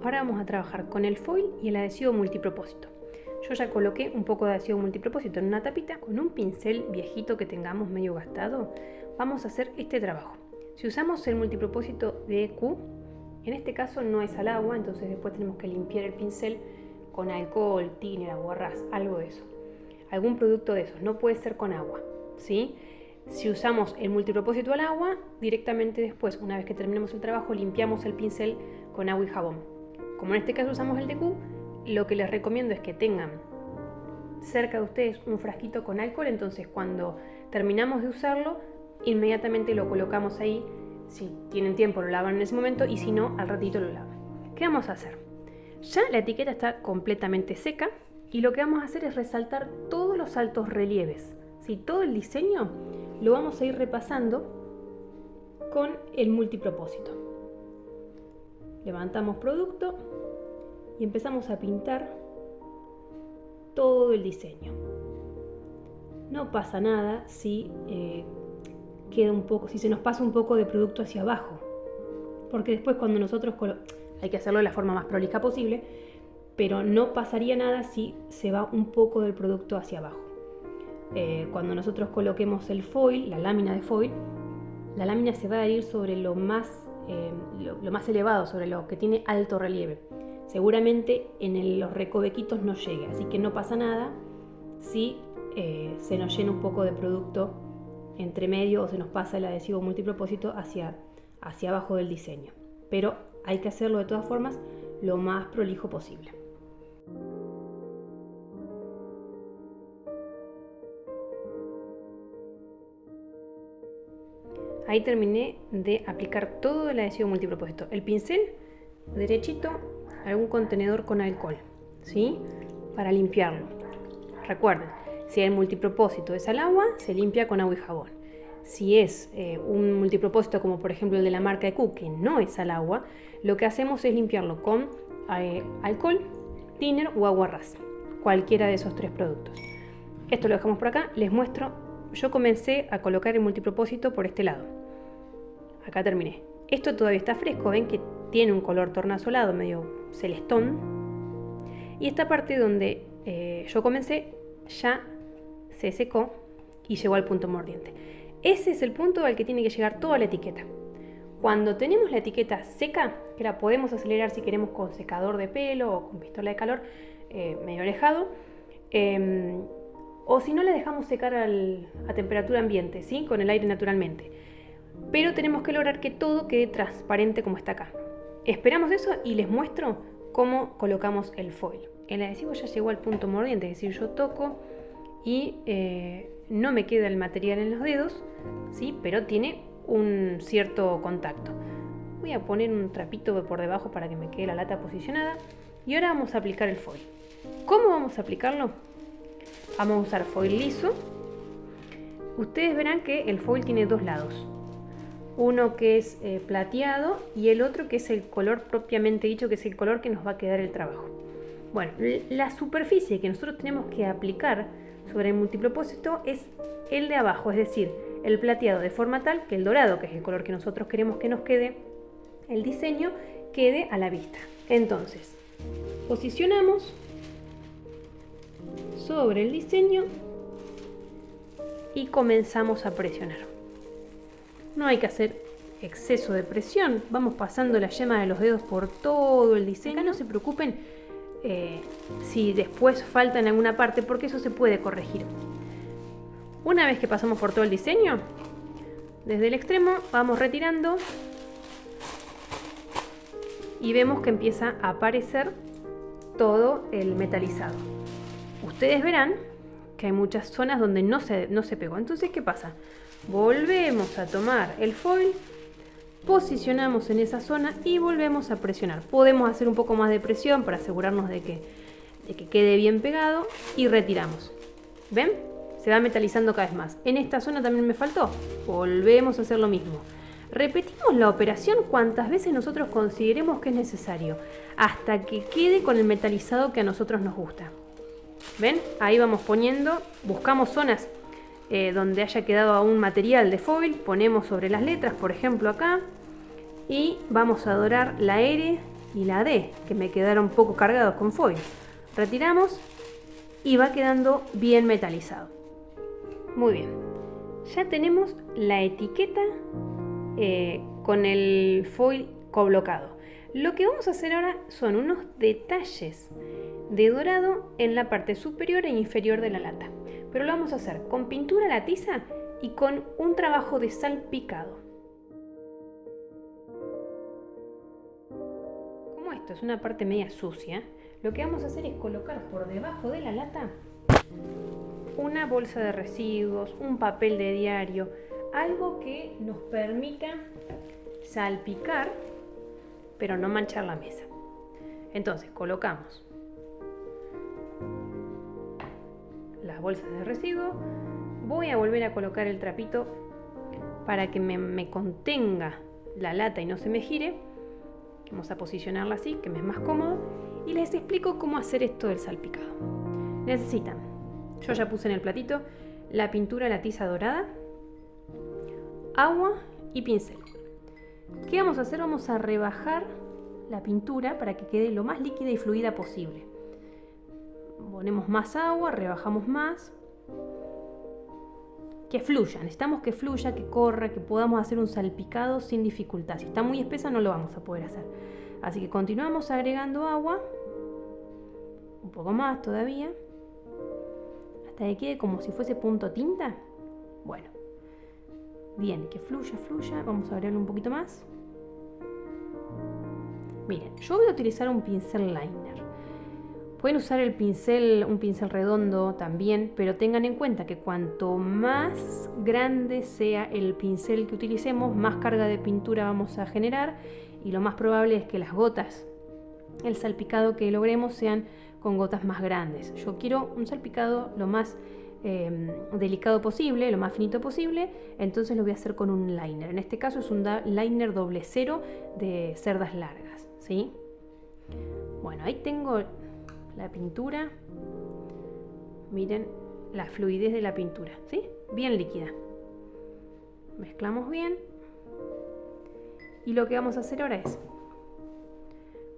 Ahora vamos a trabajar con el foil y el adhesivo multipropósito. Yo ya coloqué un poco de adhesivo multipropósito en una tapita. Con un pincel viejito que tengamos medio gastado, vamos a hacer este trabajo. Si usamos el multipropósito de EQ, en este caso no es al agua, entonces después tenemos que limpiar el pincel con alcohol, thinner, aguarrás, algo de eso. Algún producto de esos, no puede ser con agua, ¿sí? Si usamos el multipropósito al agua, directamente después, una vez que terminemos el trabajo, limpiamos el pincel con agua y jabón. Como en este caso usamos el de EQ, lo que les recomiendo es que tengan cerca de ustedes un frasquito con alcohol, entonces cuando terminamos de usarlo, inmediatamente lo colocamos ahí. Si tienen tiempo lo lavan en ese momento y si no, al ratito lo lavan. ¿Qué vamos a hacer? Ya la etiqueta está completamente seca y lo que vamos a hacer es resaltar todos los altos relieves. ¿Sí? Todo el diseño lo vamos a ir repasando con el multipropósito. Levantamos producto y empezamos a pintar todo el diseño. No pasa nada si queda un poco, si se nos pasa un poco de producto hacia abajo, porque después cuando nosotros hay que hacerlo de la forma más prolija posible, pero no pasaría nada si se va un poco del producto hacia abajo. Cuando nosotros coloquemos el foil, la lámina de foil, la lámina se va a ir sobre lo más elevado, sobre lo que tiene alto relieve. Seguramente en los recovequitos no llegue, así que no pasa nada si se nos llena un poco de producto entre medio o se nos pasa el adhesivo multipropósito hacia abajo del diseño. Pero hay que hacerlo de todas formas lo más prolijo posible. Ahí terminé de aplicar todo el adhesivo multipropósito. El pincel derechito a algún contenedor con alcohol, ¿sí? Para limpiarlo. Recuerden, si el multipropósito es al agua, se limpia con agua y jabón. Si es un multipropósito como por ejemplo el de la marca EQ, que no es al agua, lo que hacemos es limpiarlo con alcohol, thinner o aguarrás, cualquiera de esos tres productos. Esto lo dejamos por acá. Les muestro, yo comencé a colocar el multipropósito por este lado. Acá terminé. Esto todavía está fresco, ven que tiene un color tornasolado, medio celestón. Y esta parte donde yo comencé ya se secó y llegó al punto mordiente. Ese es el punto al que tiene que llegar toda la etiqueta. Cuando tenemos la etiqueta seca, que la podemos acelerar si queremos con secador de pelo o con pistola de calor medio alejado, o si no la dejamos secar a temperatura ambiente, ¿sí? Con el aire naturalmente. Pero tenemos que lograr que todo quede transparente como está acá. Esperamos eso y les muestro cómo colocamos el foil. El adhesivo ya llegó al punto mordiente, es decir, yo toco y no me queda el material en los dedos, ¿sí? Pero tiene un cierto contacto. Voy a poner un trapito por debajo para que me quede la lata posicionada y ahora vamos a aplicar el foil. ¿Cómo vamos a aplicarlo? Vamos a usar foil liso. Ustedes verán que el foil tiene dos lados. Uno que es plateado y el otro que es el color propiamente dicho, que es el color que nos va a quedar el trabajo. Bueno, la superficie que nosotros tenemos que aplicar sobre el multipropósito es el de abajo, es decir, el plateado, de forma tal que el dorado, que es el color que nosotros queremos que nos quede el diseño, quede a la vista. Entonces, posicionamos sobre el diseño y comenzamos a presionar. No hay que hacer exceso de presión, vamos pasando la yema de los dedos por todo el diseño. Acá no se preocupen si después falta en alguna parte, porque eso se puede corregir. Una vez que pasamos por todo el diseño, desde el extremo vamos retirando y vemos que empieza a aparecer todo el metalizado. Ustedes verán que hay muchas zonas donde no se pegó. Entonces, ¿qué pasa? Volvemos a tomar el foil, posicionamos en esa zona y volvemos a presionar. Podemos hacer un poco más de presión para asegurarnos de que quede bien pegado y retiramos. ¿Ven? Se va metalizando cada vez más. En esta zona también me faltó. Volvemos a hacer lo mismo. Repetimos la operación cuantas veces nosotros consideremos que es necesario, hasta que quede con el metalizado que a nosotros nos gusta. ¿Ven? Ahí vamos poniendo, buscamos zonas donde haya quedado aún material de foil, ponemos sobre las letras, por ejemplo acá, y vamos a dorar la R y la D, que me quedaron poco cargados con foil. Retiramos y va quedando bien metalizado. Muy bien, ya tenemos la etiqueta con el foil colocado. Lo que vamos a hacer ahora son unos detalles de dorado en la parte superior e inferior de la lata, pero lo vamos a hacer con pintura a la tiza y con un trabajo de salpicado. Como esto es una parte media sucia, lo que vamos a hacer es colocar por debajo de la lata una bolsa de residuos, un papel de diario, algo que nos permita salpicar pero no manchar la mesa. Entonces colocamos las bolsas de residuos, voy a volver a colocar el trapito para que me contenga la lata y no se me gire. Vamos a posicionarla así, que me es más cómodo, y les explico cómo hacer esto del salpicado. Necesitan, yo ya puse en el platito, la pintura, la tiza dorada, agua y pincel. ¿Qué vamos a hacer? Vamos a rebajar la pintura para que quede lo más líquida y fluida posible. Ponemos más agua, rebajamos más. Que fluya, necesitamos que fluya, que corra, que podamos hacer un salpicado sin dificultad. Si está muy espesa no lo vamos a poder hacer. Así que continuamos agregando agua, un poco más todavía, hasta que quede como si fuese punto tinta. Bueno, bien, que fluya, fluya. Vamos a agregarle un poquito más. Miren, yo voy a utilizar un pincel liner. Pueden usar un pincel redondo también, pero tengan en cuenta que cuanto más grande sea el pincel que utilicemos, más carga de pintura vamos a generar y lo más probable es que las gotas, el salpicado que logremos sean con gotas más grandes. Yo quiero un salpicado lo más delicado posible, lo más finito posible, entonces lo voy a hacer con un liner. En este caso es un liner 00 de cerdas largas, ¿sí? Bueno, ahí tengo la pintura. Miren la fluidez de la pintura, ¿sí? Bien líquida. Mezclamos bien. Y lo que vamos a hacer ahora es,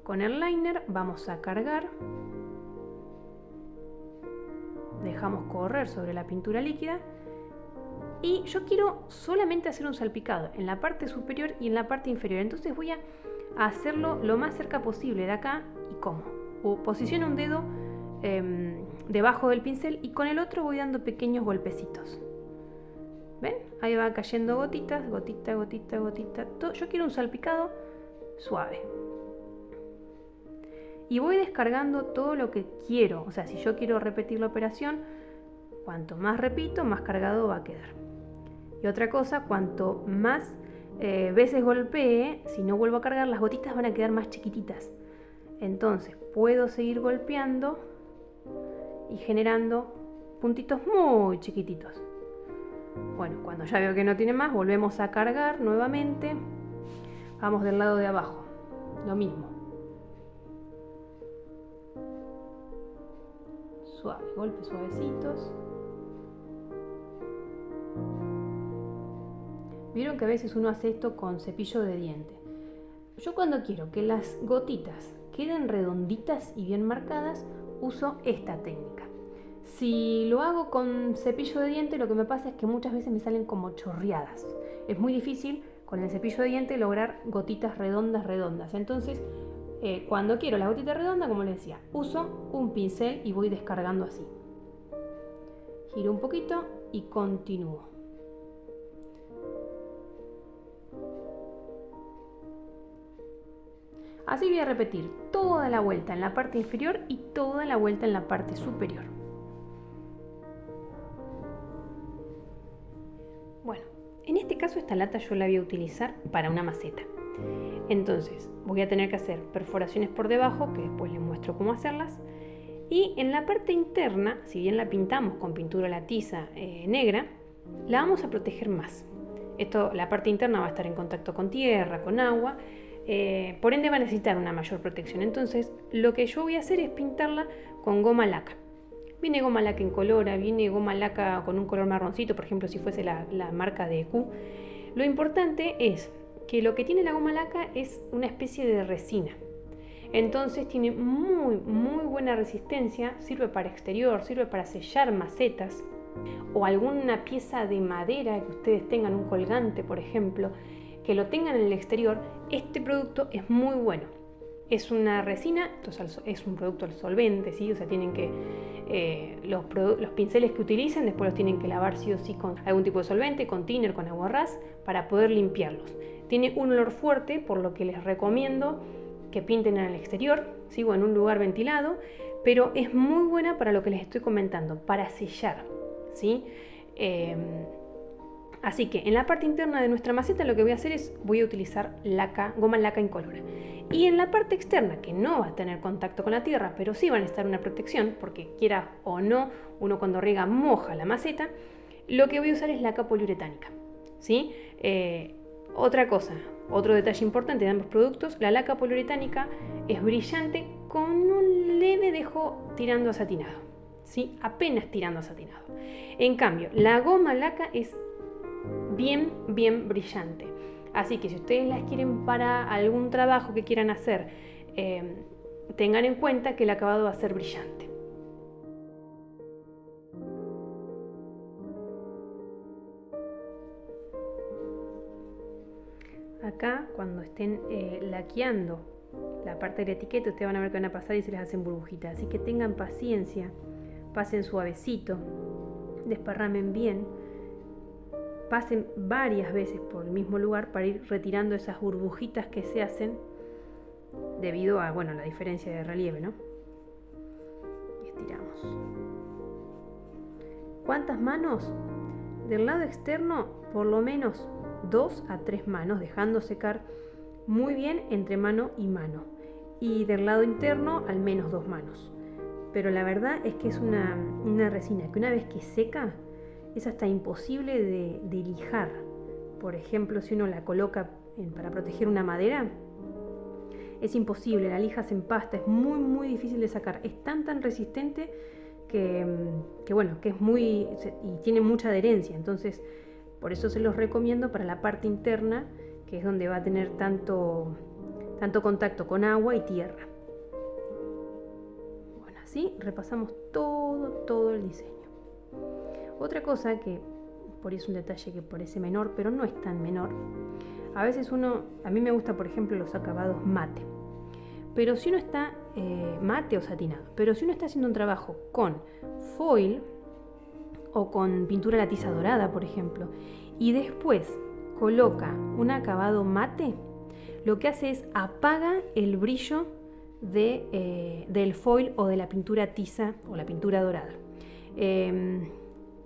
con el liner vamos a cargar. Dejamos correr sobre la pintura líquida. Y yo quiero solamente hacer un salpicado en la parte superior y en la parte inferior. Entonces voy a hacerlo lo más cerca posible de acá. ¿Y cómo? Posiciono un dedo debajo del pincel y con el otro voy dando pequeños golpecitos. ¿Ven? Ahí va cayendo gotitas, gotita, gotita, gotita. Yo quiero un salpicado suave. Y voy descargando todo lo que quiero. O sea, si yo quiero repetir la operación, cuanto más repito, más cargado va a quedar. Y otra cosa, cuanto más veces golpee, si no vuelvo a cargar, las gotitas van a quedar más chiquititas. Entonces puedo seguir golpeando y generando puntitos muy chiquititos. Bueno, cuando ya veo que no tiene más, volvemos a cargar nuevamente. Vamos del lado de abajo, lo mismo. Suave, golpes suavecitos. Vieron que a veces uno hace esto con cepillo de diente. Yo cuando quiero que las gotitas queden redonditas y bien marcadas, uso esta técnica. Si lo hago con cepillo de diente, lo que me pasa es que muchas veces me salen como chorreadas. Es muy difícil con el cepillo de diente lograr gotitas redondas. Entonces, cuando quiero las gotitas redondas, como les decía, uso un pincel y voy descargando así. Giro un poquito y continúo. Así voy a repetir toda la vuelta en la parte inferior y toda la vuelta en la parte superior. Bueno, en este caso esta lata yo la voy a utilizar para una maceta. Entonces voy a tener que hacer perforaciones por debajo, que después les muestro cómo hacerlas. Y en la parte interna, si bien la pintamos con pintura a la tiza negra, la vamos a proteger más. La parte interna va a estar en contacto con tierra, con agua. Por ende va a necesitar una mayor protección. Entonces lo que yo voy a hacer es pintarla con goma laca. Viene goma laca incolora, viene goma laca con un color marroncito, por ejemplo si fuese la marca de EQ. Lo importante es que lo que tiene la goma laca es una especie de resina. Entonces tiene muy buena resistencia, sirve para exterior, sirve para sellar macetas o alguna pieza de madera que ustedes tengan, un colgante por ejemplo, que lo tengan en el exterior. Este producto es muy bueno. Es una resina, es un producto solvente, ¿sí? O sea, tienen que los pinceles que utilicen después los tienen que lavar sí o sí con algún tipo de solvente, con thinner, con agua ras, para poder limpiarlos. Tiene un olor fuerte, por lo que les recomiendo que pinten en el exterior, ¿sí? O en un lugar ventilado, pero es muy buena para lo que les estoy comentando, para sellar, ¿sí? Así que en la parte interna de nuestra maceta lo que voy a hacer es, voy a utilizar goma laca incolora. Y en la parte externa, que no va a tener contacto con la tierra, pero sí va a necesitar una protección, porque quiera o no, uno cuando riega moja la maceta, lo que voy a usar es laca poliuretánica, ¿sí? Otra cosa, otro detalle importante de ambos productos, la laca poliuretánica es brillante con un leve dejo tirando a satinado, ¿sí? Apenas tirando a satinado. En cambio, la goma laca es bien brillante. Así que si ustedes las quieren para algún trabajo que quieran hacer, tengan en cuenta que el acabado va a ser brillante. Acá, cuando estén laqueando la parte de la etiqueta, ustedes van a ver que van a pasar y se les hacen burbujitas. Así que tengan paciencia, pasen suavecito, desparramen bien, pasen varias veces por el mismo lugar para ir retirando esas burbujitas que se hacen debido a, bueno, la diferencia de relieve, ¿no? Y estiramos. ¿Cuántas manos? Del lado externo, por lo menos 2 a 3 manos, dejando secar muy bien entre mano y mano. Y del lado interno, al menos 2 manos. Pero la verdad es que es una resina que una vez que seca, es hasta imposible de lijar. Por ejemplo, si uno la coloca para proteger una madera, es imposible, la lija se empasta, es muy difícil de sacar. Es tan resistente que bueno, que es y tiene mucha adherencia. Entonces, por eso se los recomiendo para la parte interna, que es donde va a tener tanto contacto con agua y tierra. Bueno, así repasamos todo el diseño. Otra cosa que por ahí es un detalle que parece menor, pero no es tan menor. A veces a mí me gusta, por ejemplo, los acabados mate. Pero si uno está mate o satinado, pero si uno está haciendo un trabajo con foil o con pintura la tiza dorada, por ejemplo, y después coloca un acabado mate, lo que hace es apaga el brillo del foil o de la pintura tiza o la pintura dorada.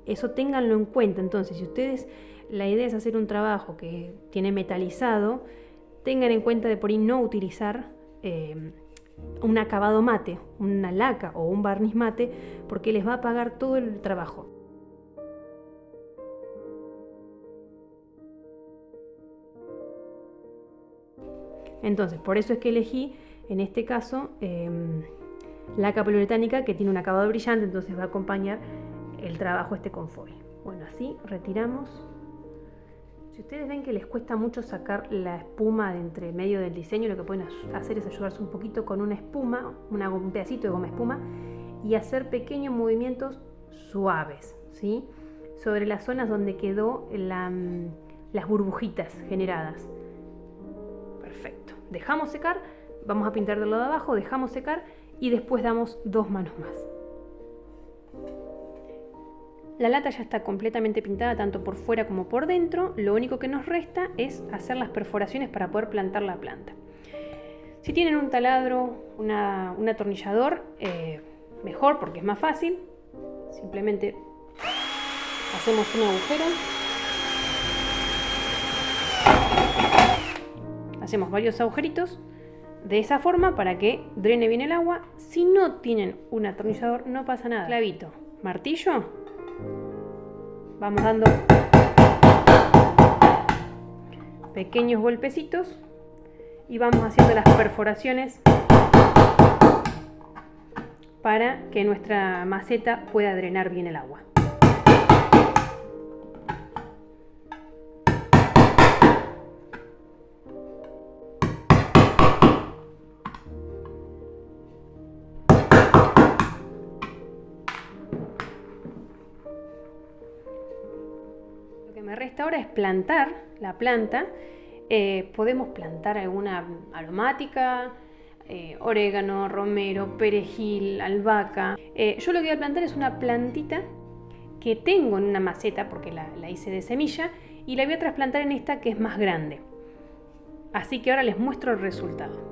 Eso ténganlo en cuenta. Entonces, si ustedes la idea es hacer un trabajo que tiene metalizado, tengan en cuenta de por ahí no utilizar un acabado mate, una laca o un barniz mate, porque les va a apagar todo el trabajo. Entonces, por eso es que elegí en este caso laca poliuretánica, que tiene un acabado brillante, entonces va a acompañar el trabajo con foil. Bueno, así retiramos. Si ustedes ven que les cuesta mucho sacar la espuma de entre medio del diseño, lo que pueden hacer es ayudarse un poquito con una espuma, un pedacito de goma espuma, y hacer pequeños movimientos suaves, ¿sí? Sobre las zonas donde quedó las burbujitas generadas. Perfecto. Dejamos secar, vamos a pintar del lado de abajo, dejamos secar y después damos 2 manos más. La lata ya está completamente pintada tanto por fuera como por dentro. Lo único que nos resta es hacer las perforaciones para poder plantar la planta. Si tienen un taladro, un atornillador, mejor porque es más fácil. Simplemente hacemos un agujero. Hacemos varios agujeritos de esa forma para que drene bien el agua. Si no tienen un atornillador, no pasa nada. Clavito, martillo. Vamos dando pequeños golpecitos y vamos haciendo las perforaciones para que nuestra maceta pueda drenar bien el agua. falta ahora es plantar la planta. Podemos plantar alguna aromática, orégano, romero, perejil, albahaca. Yo lo que voy a plantar es una plantita que tengo en una maceta porque la hice de semilla y la voy a trasplantar en esta que es más grande. Así que ahora les muestro el resultado.